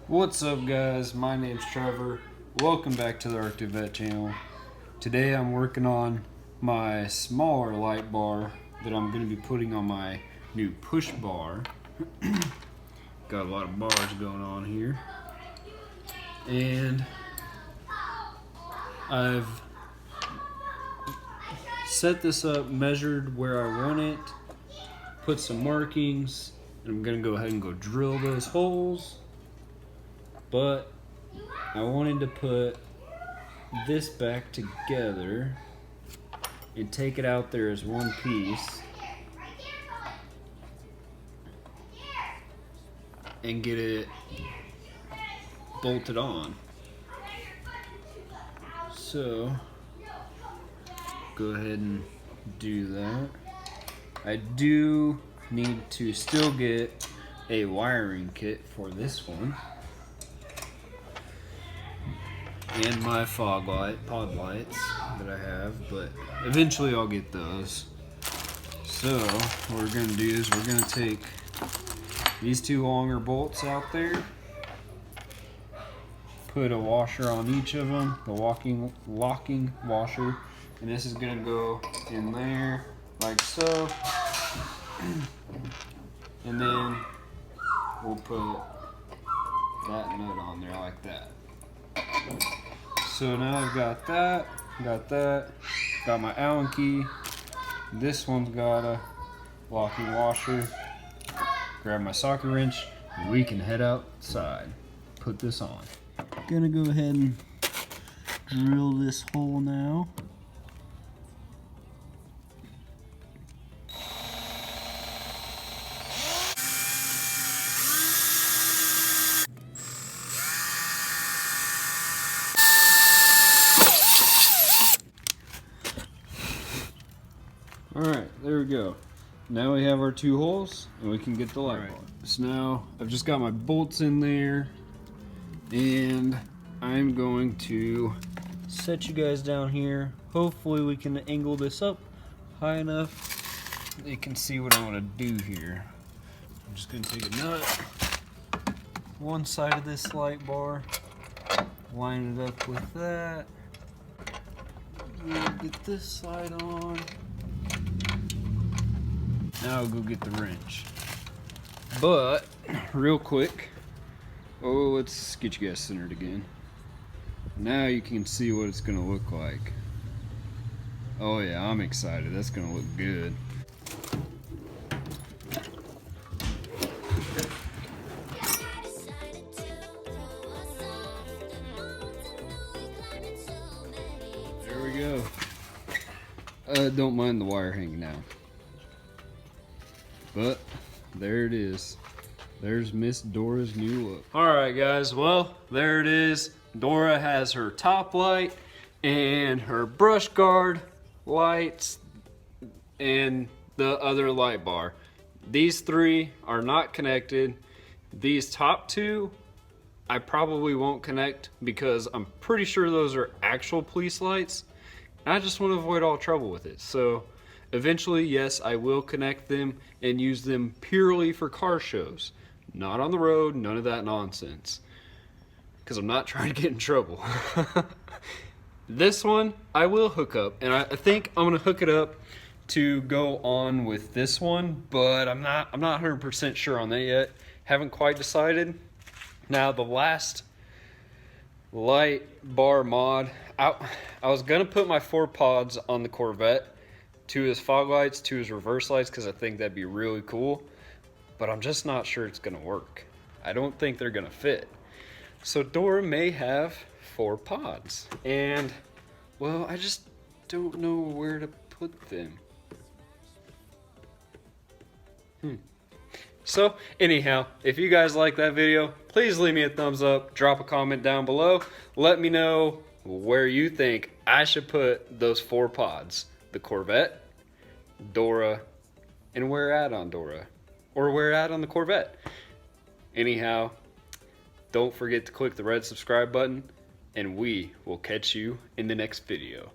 What's up, guys? My name's Trevor. Welcome back to the Arctic Vette channel. Today I'm working on my smaller light bar that I'm going to be putting on my new push bar. Got a lot of bars going on here. And I've set this up, measured where I want it, put some markings, and I'm going to go ahead and go drill those holes. But I wanted to put this back together and take it out there as one piece and get it bolted on. So go ahead and do that. I do need to still get a wiring kit for this one. And my pod lights that I have, but eventually I'll get those. So what we're gonna do is we're gonna take these two longer bolts out there, put a washer on each of them, the locking washer, and this is gonna go in there like so, and then we'll put that nut on there like that. So now I've got that, got my Allen key. This one's got a locking washer. Grab my socket wrench, and we can head outside. Put this on. Gonna go ahead and drill this hole now. Alright, there we go. Now we have our two holes and we can get the light bar. So now I've just got my bolts in there and I'm going to set you guys down here. Hopefully we can angle this up high enough that you can see what I want to do here. I'm just going to take a nut, one side of this light bar, line it up with that, get this side on. Now I'll go get the wrench. But, real quick, let's get you guys centered again. Now you can see what it's gonna look like. Oh yeah, I'm excited. That's gonna look good. There we go. Don't mind the wire hanging out. But there it is. There's Miss Dora's new look. Alright guys, well, there it is. Dora has her top light and her brush guard lights and the other light bar. These three are not connected. These top two I probably won't connect because I'm pretty sure those are actual police lights. I just want to avoid all trouble with it. So eventually, yes, I will connect them and use them purely for car shows. Not on the road, none of that nonsense. Because I'm not trying to get in trouble. This one, I will hook up. And I think I'm going to hook it up to go on with this one. But I'm not 100% sure on that yet. Haven't quite decided. Now, the last light bar mod, I was going to put my 4 pods on the Corvette. 2 as fog lights, 2 as reverse lights, because I think that'd be really cool. But I'm just not sure it's gonna work. I don't think they're gonna fit. So Dora may have 4 pods. And, well, I just don't know where to put them. So, anyhow, if you guys like that video, please leave me a thumbs up, drop a comment down below. Let me know where you think I should put those 4 pods. The Corvette, Dora, and where at on Dora, or where at on the Corvette. Anyhow, don't forget to click the red subscribe button, and we will catch you in the next video.